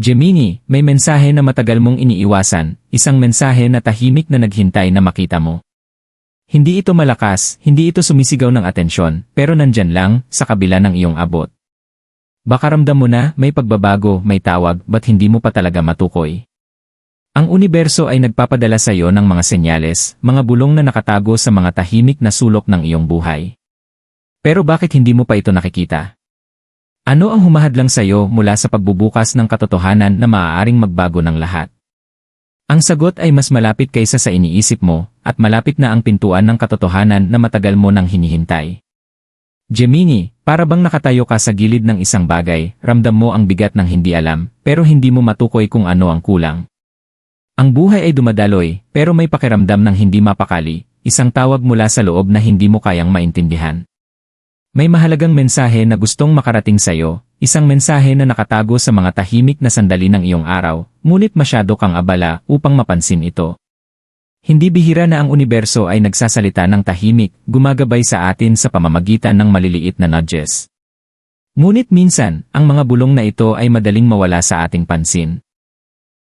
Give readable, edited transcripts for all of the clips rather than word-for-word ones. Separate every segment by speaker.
Speaker 1: Gemini, may mensahe na matagal mong iniiwasan, isang mensahe na tahimik na naghintay na makita mo. Hindi ito malakas, hindi ito sumisigaw ng atensyon, pero nandyan lang, sa kabila ng iyong abot. Baka ramdam mo na, may pagbabago, may tawag, ba't hindi mo pa talaga matukoy? Ang universo ay nagpapadala sa iyo ng mga senyales, mga bulong na nakatago sa mga tahimik na sulok ng iyong buhay. Pero bakit hindi mo pa ito nakikita? Ano ang humahadlang sa iyo mula sa pagbubukas ng katotohanan na maaaring magbago ng lahat? Ang sagot ay mas malapit kaysa sa iniisip mo, at malapit na ang pintuan ng katotohanan na matagal mo nang hinihintay. Gemini, para bang nakatayo ka sa gilid ng isang bagay, ramdam mo ang bigat ng hindi alam, pero hindi mo matukoy kung ano ang kulang. Ang buhay ay dumadaloy, pero may pakiramdam ng hindi mapakali, isang tawag mula sa loob na hindi mo kayang maintindihan. May mahalagang mensahe na gustong makarating sa iyo, isang mensahe na nakatago sa mga tahimik na sandali ng iyong araw, ngunit masyado kang abala upang mapansin ito. Hindi bihira na ang universo ay nagsasalita ng tahimik, gumagabay sa atin sa pamamagitan ng maliliit na nudges. Ngunit minsan, ang mga bulong na ito ay madaling mawala sa ating pansin.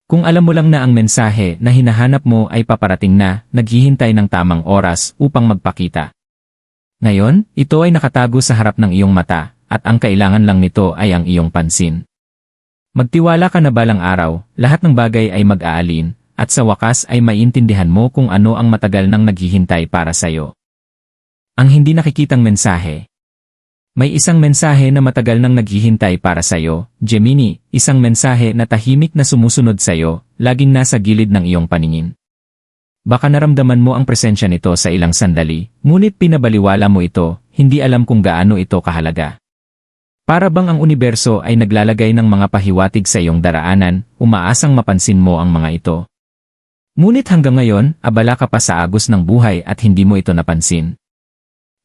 Speaker 1: Kung alam mo lang na ang mensahe na hinahanap mo ay paparating na, naghihintay ng tamang oras upang magpakita. Ngayon, ito ay nakatago sa harap ng iyong mata, at ang kailangan lang nito ay ang iyong pansin. Magtiwala ka na balang araw, lahat ng bagay ay mag-aalin, at sa wakas ay maiintindihan mo kung ano ang matagal nang naghihintay para sa iyo. Ang hindi nakikitang mensahe. May isang mensahe na matagal nang naghihintay para sa iyo, Gemini, isang mensahe na tahimik na sumusunod sa iyo, laging nasa gilid ng iyong paningin. Baka naramdaman mo ang presensya nito sa ilang sandali, ngunit pinabaliwala mo ito, hindi alam kung gaano ito kahalaga. Para bang ang universo ay naglalagay ng mga pahiwatig sa iyong daraanan, umaasang mapansin mo ang mga ito. Ngunit hanggang ngayon, abala ka pa sa agos ng buhay at hindi mo ito napansin.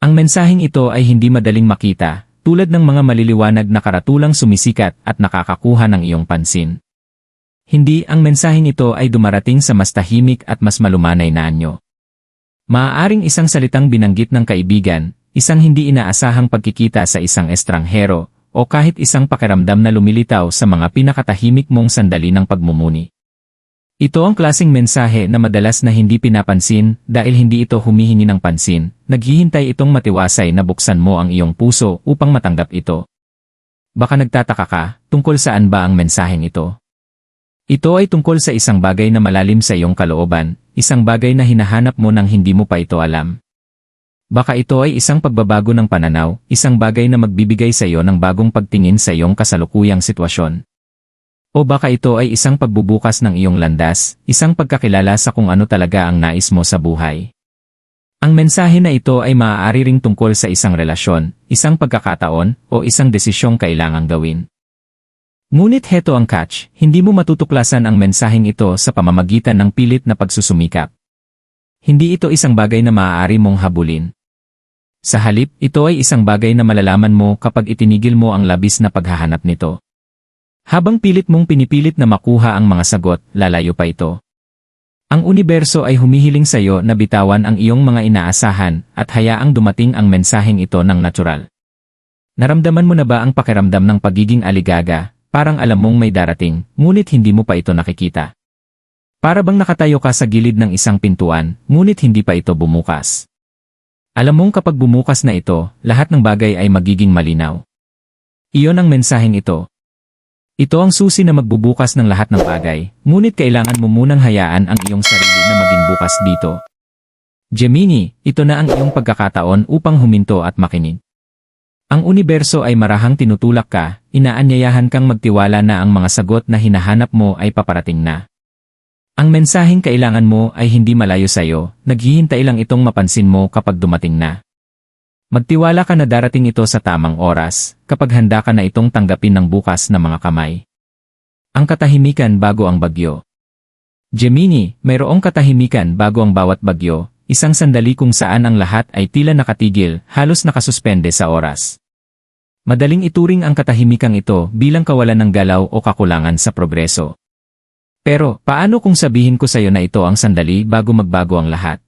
Speaker 1: Ang mensaheng ito ay hindi madaling makita, tulad ng mga maliliwanag na karatulang sumisikat at nakakakuha ng iyong pansin. Hindi, ang mensaheng ito ay dumarating sa mas tahimik at mas malumanay na anyo. Maaaring isang salitang binanggit ng kaibigan, isang hindi inaasahang pagkikita sa isang estranghero, o kahit isang pakiramdam na lumilitaw sa mga pinakatahimik mong sandali ng pagmumuni. Ito ang klaseng mensahe na madalas na hindi pinapansin dahil hindi ito humihingi ng pansin, naghihintay itong matiwasay na buksan mo ang iyong puso upang matanggap ito. Baka nagtataka ka, tungkol saan ba ang mensaheng ito? Ito ay tungkol sa isang bagay na malalim sa iyong kalooban, isang bagay na hinahanap mo nang hindi mo pa ito alam. Baka ito ay isang pagbabago ng pananaw, isang bagay na magbibigay sa iyo ng bagong pagtingin sa iyong kasalukuyang sitwasyon. O baka ito ay isang pagbubukas ng iyong landas, isang pagkakilala sa kung ano talaga ang nais mo sa buhay. Ang mensahe na ito ay maaari ring tungkol sa isang relasyon, isang pagkakataon, o isang desisyong kailangang gawin. Ngunit heto ang catch, hindi mo matutuklasan ang mensaheng ito sa pamamagitan ng pilit na pagsusumikap. Hindi ito isang bagay na maaari mong habulin. Sa halip, ito ay isang bagay na malalaman mo kapag itinigil mo ang labis na paghahanap nito. Habang pilit mong pinipilit na makuha ang mga sagot, lalayo pa ito. Ang universo ay humihiling sa iyo na bitawan ang iyong mga inaasahan at hayaang dumating ang mensaheng ito ng natural. Naramdaman mo na ba ang pakiramdam ng pagiging aligaga? Parang alam mong may darating, ngunit hindi mo pa ito nakikita. Para bang nakatayo ka sa gilid ng isang pintuan, ngunit hindi pa ito bumukas. Alam mong kapag bumukas na ito, lahat ng bagay ay magiging malinaw. Iyon ang mensaheng ito. Ito ang susi na magbubukas ng lahat ng bagay, ngunit kailangan mo munang hayaan ang iyong sarili na maging bukas dito. Gemini, ito na ang iyong pagkakataon upang huminto at makinig. Ang universo ay marahang tinutulak ka, inaanyayahan kang magtiwala na ang mga sagot na hinahanap mo ay paparating na. Ang mensaheng kailangan mo ay hindi malayo sa iyo, naghihintay lang itong mapansin mo kapag dumating na. Magtiwala ka na darating ito sa tamang oras, kapag handa ka na itong tanggapin ng bukas na mga kamay. Ang katahimikan bago ang bagyo. Gemini, mayroong katahimikan bago ang bawat bagyo, isang sandali kung saan ang lahat ay tila nakatigil, halos nakasuspende sa oras. Madaling ituring ang katahimikang ito bilang kawalan ng galaw o kakulangan sa progreso. Pero, paano kung sabihin ko sa iyo na ito ang sandali bago magbago ang lahat?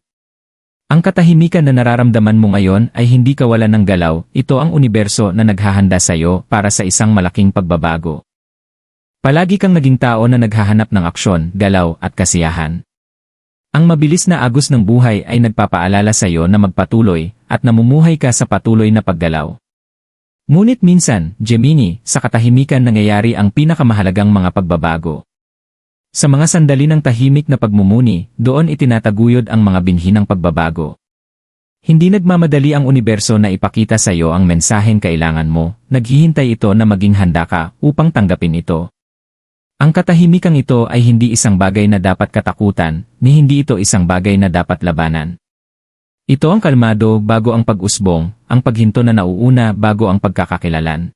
Speaker 1: Ang katahimikan na nararamdaman mo ngayon ay hindi kawalan ng galaw, ito ang universo na naghahanda sa iyo para sa isang malaking pagbabago. Palagi kang naging tao na naghahanap ng aksyon, galaw at kasiyahan. Ang mabilis na agos ng buhay ay nagpapaalala sa iyo na magpatuloy at namumuhay ka sa patuloy na paggalaw. Ngunit minsan, Gemini, sa katahimikan nangyayari ang pinakamahalagang mga pagbabago. Sa mga sandali ng tahimik na pagmumuni, doon itinataguyod ang mga binhi ng pagbabago. Hindi nagmamadali ang universo na ipakita sa iyo ang mensaheng kailangan mo, naghihintay ito na maging handa ka upang tanggapin ito. Ang katahimikang ito ay hindi isang bagay na dapat katakutan, ni hindi ito isang bagay na dapat labanan. Ito ang kalmado bago ang pag-usbong, ang paghinto na nauuna bago ang pagkakakilalan.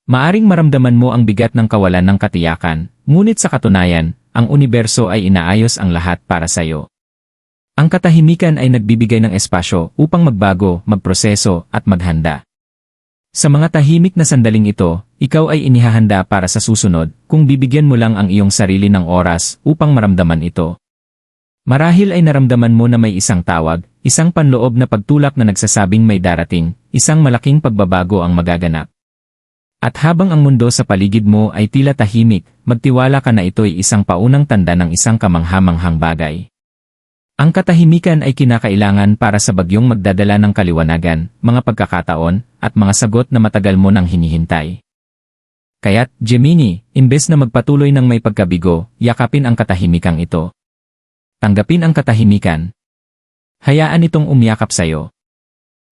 Speaker 1: Maaring maramdaman mo ang bigat ng kawalan ng katiyakan, ngunit sa katunayan, ang universo ay inaayos ang lahat para sa iyo. Ang katahimikan ay nagbibigay ng espasyo upang magbago, magproseso at maghanda. Sa mga tahimik na sandaling ito, ikaw ay inihahanda para sa susunod kung bibigyan mo lang ang iyong sarili ng oras upang maramdaman ito. Marahil ay naramdaman mo na may isang tawag, isang panloob na pagtulak na nagsasabing may darating, isang malaking pagbabago ang magaganap. At habang ang mundo sa paligid mo ay tila tahimik, magtiwala ka na ito'y isang paunang tanda ng isang kamangha-manghang bagay. Ang katahimikan ay kinakailangan para sa bagyong magdadala ng kaliwanagan, mga pagkakataon, at mga sagot na matagal mo nang hinihintay. Kaya't, Gemini, imbes na magpatuloy ng may pagkabigo, yakapin ang katahimikang ito. Tanggapin ang katahimikan. Hayaan itong umyakap sa'yo.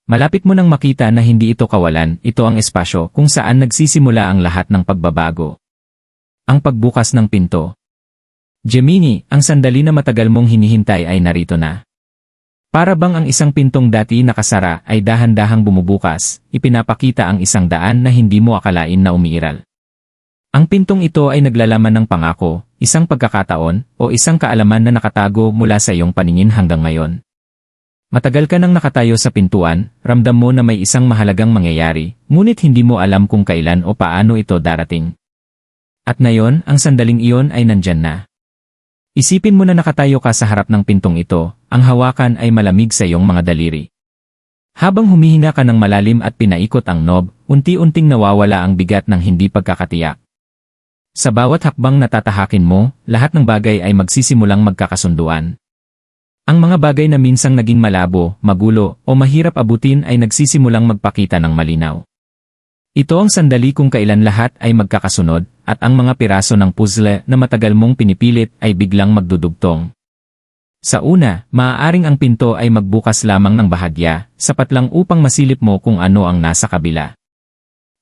Speaker 1: Malapit mo nang makita na hindi ito kawalan, ito ang espasyo kung saan nagsisimula ang lahat ng pagbabago. Ang pagbukas ng pinto. Gemini, ang sandali na matagal mong hinihintay ay narito na. Para bang ang isang pintong dati nakasara ay dahan-dahang bumubukas, ipinapakita ang isang daan na hindi mo akalain na umiiral. Ang pintong ito ay naglalaman ng pangako, isang pagkakataon, o isang kaalaman na nakatago mula sa iyong paningin hanggang ngayon. Matagal ka nang nakatayo sa pintuan, ramdam mo na may isang mahalagang mangyayari, ngunit hindi mo alam kung kailan o paano ito darating. At ngayon, ang sandaling iyon ay nandyan na. Isipin mo na nakatayo ka sa harap ng pintong ito, ang hawakan ay malamig sa iyong mga daliri. Habang humihina ka ng malalim at pinaikot ang knob, unti-unting nawawala ang bigat ng hindi pagkakatiyak. Sa bawat hakbang na tatahakin mo, lahat ng bagay ay magsisimulang magkakasunduan. Ang mga bagay na minsang naging malabo, magulo, o mahirap abutin ay nagsisimulang magpakita ng malinaw. Ito ang sandali kung kailan lahat ay magkakasunod, at ang mga piraso ng puzzle na matagal mong pinipilit ay biglang magdudugtong. Sa una, maaaring ang pinto ay magbukas lamang ng bahagya, sapat lang upang masilip mo kung ano ang nasa kabila.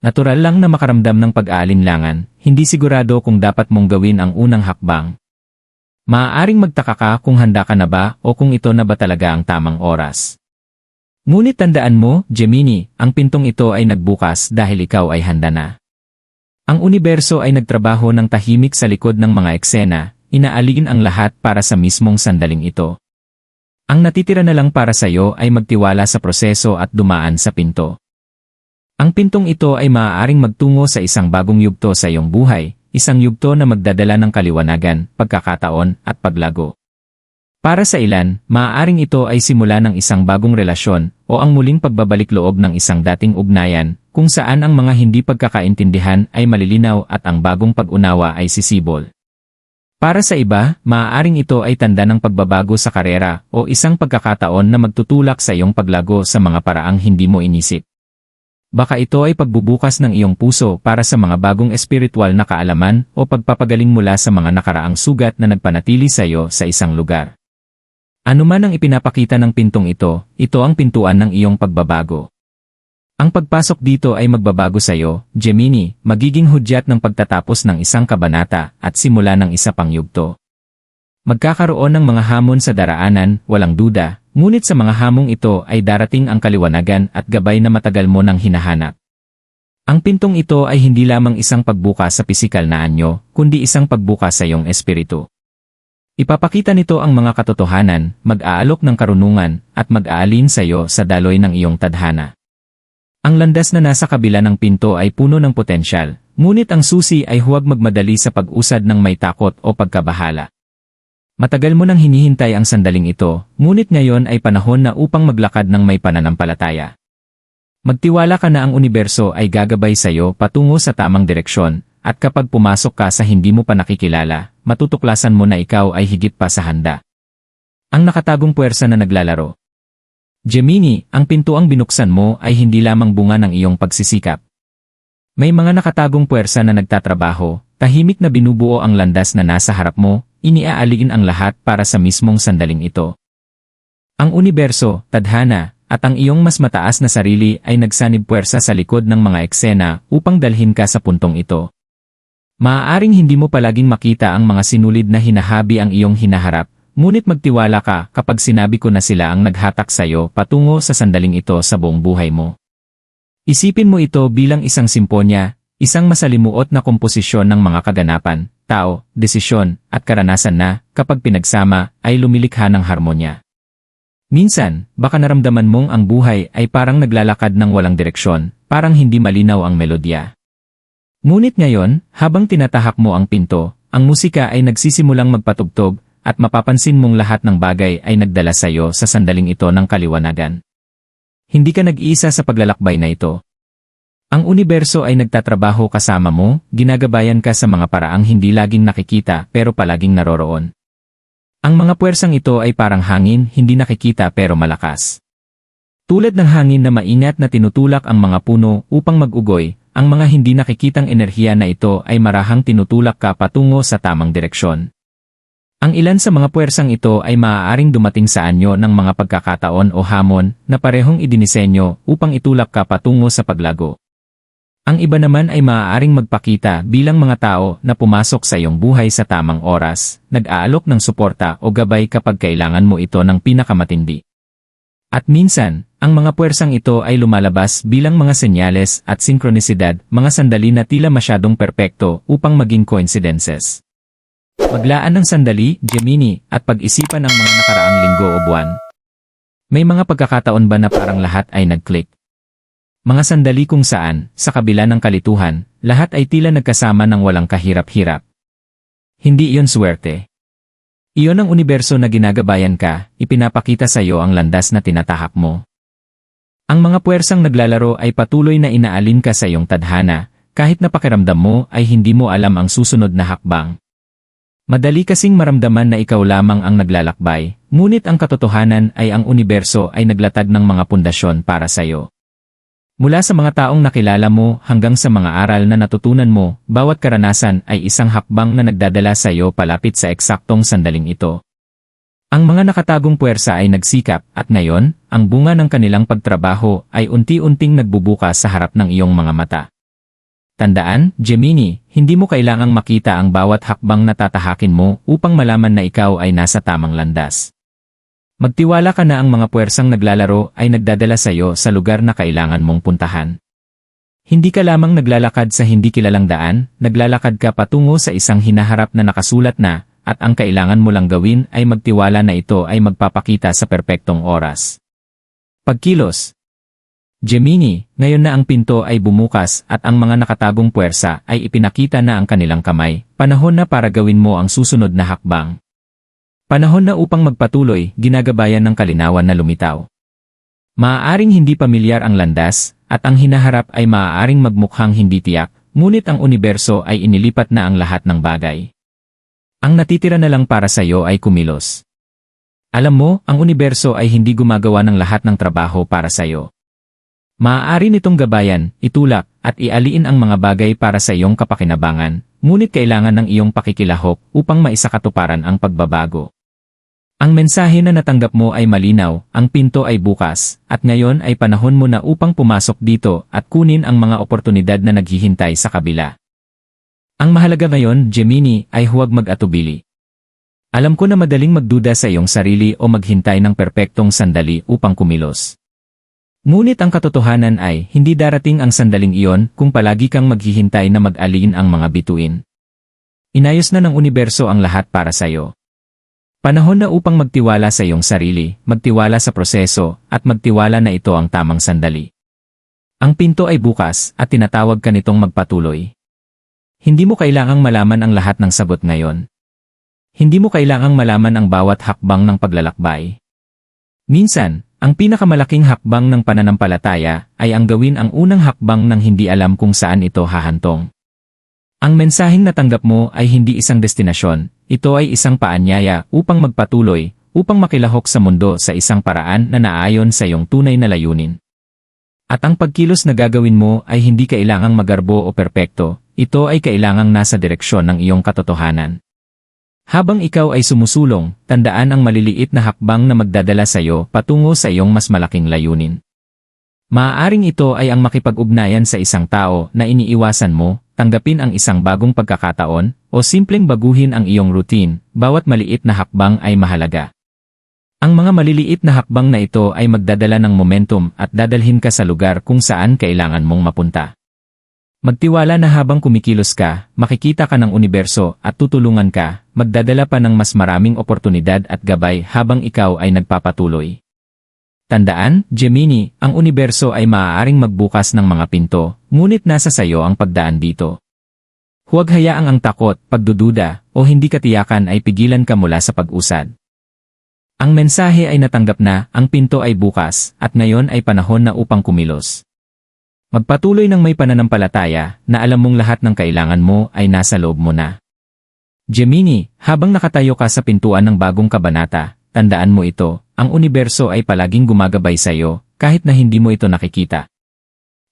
Speaker 1: Natural lang na makaramdam ng pag-aalinlangan, hindi sigurado kung dapat mong gawin ang unang hakbang. Maaaring magtaka ka kung handa ka na ba o kung ito na ba talaga ang tamang oras. Ngunit tandaan mo, Gemini, ang pintong ito ay nagbukas dahil ikaw ay handa na. Ang universo ay nagtrabaho ng tahimik sa likod ng mga eksena, inaalin ang lahat para sa mismong sandaling ito. Ang natitira na lang para sa iyo ay magtiwala sa proseso at dumaan sa pinto. Ang pintong ito ay maaaring magtungo sa isang bagong yugto sa iyong buhay, isang yugto na magdadala ng kaliwanagan, pagkakataon, at paglago. Para sa ilan, maaaring ito ay simula ng isang bagong relasyon o ang muling pagbabalik loob ng isang dating ugnayan, kung saan ang mga hindi pagkakaintindihan ay malilinaw at ang bagong pag-unawa ay sisibol. Para sa iba, maaaring ito ay tanda ng pagbabago sa karera o isang pagkakataon na magtutulak sa iyong paglago sa mga paraang hindi mo inisip. Baka ito ay pagbubukas ng iyong puso para sa mga bagong espiritual na kaalaman o pagpapagaling mula sa mga nakaraang sugat na nagpanatili sa iyo sa isang lugar. Ano man ang ipinapakita ng pintong ito ang pintuan ng iyong pagbabago. Ang pagpasok dito ay magbabago sa iyo, Gemini, magiging hudyat ng pagtatapos ng isang kabanata at simula ng isa pang yugto. Magkakaroon ng mga hamon sa daraanan, walang duda, ngunit sa mga hamong ito ay darating ang kaliwanagan at gabay na matagal mo nang hinahanap. Ang pintong ito ay hindi lamang isang pagbukas sa pisikal na anyo, kundi isang pagbukas sa iyong espiritu. Ipapakita nito ang mga katotohanan, mag-aalok ng karunungan, at mag-aalin sa iyo sa daloy ng iyong tadhana. Ang landas na nasa kabila ng pinto ay puno ng potensyal, ngunit ang susi ay huwag magmadali sa pag-usad ng may takot o pagkabahala. Matagal mo nang hinihintay ang sandaling ito, ngunit ngayon ay panahon na upang maglakad ng may pananampalataya. Magtiwala ka na ang universo ay gagabay sa iyo patungo sa tamang direksyon, at kapag pumasok ka sa hindi mo pa nakikilala, matutuklasan mo na ikaw ay higit pa sa handa. Ang nakatagong puwersa na naglalaro. Gemini, ang pintuang binuksan mo ay hindi lamang bunga ng iyong pagsisikap. May mga nakatagong puwersa na nagtatrabaho, tahimik na binubuo ang landas na nasa harap mo, iniaalin ang lahat para sa mismong sandaling ito. Ang universo, tadhana, at ang iyong mas mataas na sarili ay nagsanib puwersa sa likod ng mga eksena upang dalhin ka sa puntong ito. Maaaring hindi mo palaging makita ang mga sinulid na hinahabi ang iyong hinaharap, ngunit magtiwala ka kapag sinabi ko na sila ang naghatak sa iyo patungo sa sandaling ito sa buong buhay mo. Isipin mo ito bilang isang simponya, isang masalimuot na komposisyon ng mga kaganapan, tao, desisyon, at karanasan na, kapag pinagsama, ay lumilikha ng harmonya. Minsan, baka naramdaman mong ang buhay ay parang naglalakad ng walang direksyon, parang hindi malinaw ang melodya. Ngunit ngayon, habang tinatahak mo ang pinto, ang musika ay nagsisimulang magpatugtog, at mapapansin mong lahat ng bagay ay nagdala sa iyo sa sandaling ito ng kaliwanagan. Hindi ka nag-iisa sa paglalakbay na ito. Ang universo ay nagtatrabaho kasama mo, ginagabayan ka sa mga paraang hindi laging nakikita pero palaging naroroon. Ang mga puwersang ito ay parang hangin, hindi nakikita pero malakas. Tulad ng hangin na maingat na tinutulak ang mga puno upang mag-ugoy, ang mga hindi nakikitang enerhiya na ito ay marahang tinutulak ka patungo sa tamang direksyon. Ang ilan sa mga puwersang ito ay maaaring dumating sa anyo ng mga pagkakataon o hamon na parehong idinisenyo upang itulak ka patungo sa paglago. Ang iba naman ay maaaring magpakita bilang mga tao na pumasok sa iyong buhay sa tamang oras, nag-aalok ng suporta o gabay kapag kailangan mo ito ng pinakamatindi. At minsan, ang mga puwersang ito ay lumalabas bilang mga senyales at sinkronisidad, mga sandali na tila masyadong perpekto upang maging coincidences. Maglaan ng sandali, Gemini, at pag-isipan ang mga nakaraang linggo o buwan. May mga pagkakataon ba na parang lahat ay nag-click? Mga sandali kung saan, sa kabila ng kalituhan, lahat ay tila nagkasama ng walang kahirap-hirap. Hindi iyon swerte. Iyon ang universo na ginagabayan ka, ipinapakita sa iyo ang landas na tinatahak mo. Ang mga puwersang naglalaro ay patuloy na inaalin ka sa iyong tadhana, kahit na pakiramdam mo ay hindi mo alam ang susunod na hakbang. Madali kasing maramdaman na ikaw lamang ang naglalakbay, ngunit ang katotohanan ay ang universo ay naglatag ng mga pundasyon para sa iyo. Mula sa mga taong nakilala mo hanggang sa mga aral na natutunan mo, bawat karanasan ay isang hakbang na nagdadala sa iyo palapit sa eksaktong sandaling ito. Ang mga nakatagong puwersa ay nagsikap at ngayon, ang bunga ng kanilang pagtrabaho ay unti-unting nagbubukas sa harap ng iyong mga mata. Tandaan, Gemini, hindi mo kailangang makita ang bawat hakbang na tatahakin mo upang malaman na ikaw ay nasa tamang landas. Magtiwala ka na ang mga puwersang naglalaro ay nagdadala sa iyo sa lugar na kailangan mong puntahan. Hindi ka lamang naglalakad sa hindi kilalang daan, naglalakad ka patungo sa isang hinaharap na nakasulat na, at ang kailangan mo lang gawin ay magtiwala na ito ay magpapakita sa perpektong oras. Pagkilos. Gemini, ngayon na ang pinto ay bumukas at ang mga nakatagong puwersa ay ipinakita na ang kanilang kamay, panahon na para gawin mo ang susunod na hakbang. Panahon na upang magpatuloy, ginagabayan ng kalinawan na lumitaw. Maaaring hindi pamilyar ang landas, at ang hinaharap ay maaaring magmukhang hindi tiyak, ngunit ang universo ay inilipat na ang lahat ng bagay. Ang natitira na lang para sa iyo ay kumilos. Alam mo, ang universo ay hindi gumagawa ng lahat ng trabaho para sa iyo. Maaari nitong gabayan, itulak, at ialiin ang mga bagay para sa iyong kapakinabangan, ngunit kailangan ng iyong pakikilahok upang maisakatuparan ang pagbabago. Ang mensahe na natanggap mo ay malinaw, ang pinto ay bukas, at ngayon ay panahon mo na upang pumasok dito at kunin ang mga oportunidad na naghihintay sa kabila. Ang mahalaga ngayon, Gemini, ay huwag mag-atubili. Alam ko na madaling magduda sa iyong sarili o maghintay ng perpektong sandali upang kumilos. Ngunit ang katotohanan ay, hindi darating ang sandaling iyon kung palagi kang maghihintay na mag-alin ang mga bituin. Inayos na ng universo ang lahat para sa iyo. Panahon na upang magtiwala sa iyong sarili, magtiwala sa proseso, at magtiwala na ito ang tamang sandali. Ang pinto ay bukas at tinatawag ka nitong magpatuloy. Hindi mo kailangang malaman ang lahat ng sagot ngayon. Hindi mo kailangang malaman ang bawat hakbang ng paglalakbay. Minsan, ang pinakamalaking hakbang ng pananampalataya ay ang gawin ang unang hakbang ng hindi alam kung saan ito hahantong. Ang mensaheng natanggap mo ay hindi isang destinasyon, ito ay isang paanyaya upang magpatuloy, upang makilahok sa mundo sa isang paraan na naayon sa iyong tunay na layunin. At ang pagkilos na gagawin mo ay hindi kailangang magarbo o perpekto, ito ay kailangang nasa direksyon ng iyong katotohanan. Habang ikaw ay sumusulong, tandaan ang maliliit na hakbang na magdadala sa iyo patungo sa iyong mas malaking layunin. Maaaring ito ay ang makipag-ugnayan sa isang tao na iniiwasan mo, tanggapin ang isang bagong pagkakataon, o simpleng baguhin ang iyong routine, bawat maliit na hakbang ay mahalaga. Ang mga maliliit na hakbang na ito ay magdadala ng momentum at dadalhin ka sa lugar kung saan kailangan mong mapunta. Magtiwala na habang kumikilos ka, makikita ka ng universo at tutulungan ka, magdadala pa ng mas maraming oportunidad at gabay habang ikaw ay nagpapatuloy. Tandaan, Gemini, ang universo ay maaaring magbukas ng mga pinto, ngunit nasa sayo ang pagdaan dito. Huwag hayaang ang takot, pagdududa, o hindi katiyakan ay pigilan ka mula sa pag-usad. Ang mensahe ay natanggap na, ang pinto ay bukas, at ngayon ay panahon na upang kumilos. Magpatuloy ng may pananampalataya na alam mong lahat ng kailangan mo ay nasa loob mo na. Gemini, habang nakatayo ka sa pintuan ng bagong kabanata, tandaan mo ito, ang universo ay palaging gumagabay sa iyo, kahit na hindi mo ito nakikita.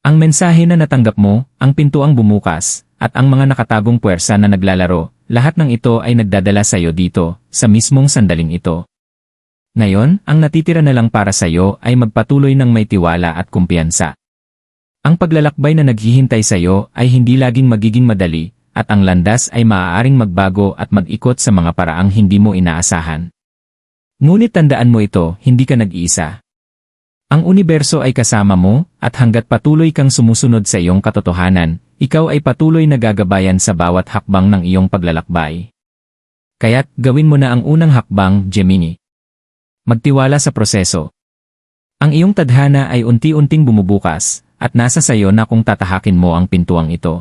Speaker 1: Ang mensahe na natanggap mo, ang pintuang bumukas, at ang mga nakatagong puwersa na naglalaro, lahat ng ito ay nagdadala sa iyo dito, sa mismong sandaling ito. Ngayon, ang natitira na lang para sa iyo ay magpatuloy ng may tiwala at kumpiyansa. Ang paglalakbay na naghihintay sa iyo ay hindi laging magiging madali, at ang landas ay maaaring magbago at mag-ikot sa mga paraang hindi mo inaasahan. Ngunit tandaan mo ito, hindi ka nag-iisa. Ang universo ay kasama mo, at hanggat patuloy kang sumusunod sa iyong katotohanan, ikaw ay patuloy na gagabayan sa bawat hakbang ng iyong paglalakbay. Kaya't gawin mo na ang unang hakbang, Gemini. Magtiwala sa proseso. Ang iyong tadhana ay unti-unting bumubukas, at nasa sayo na kung tatahakin mo ang pintuang ito.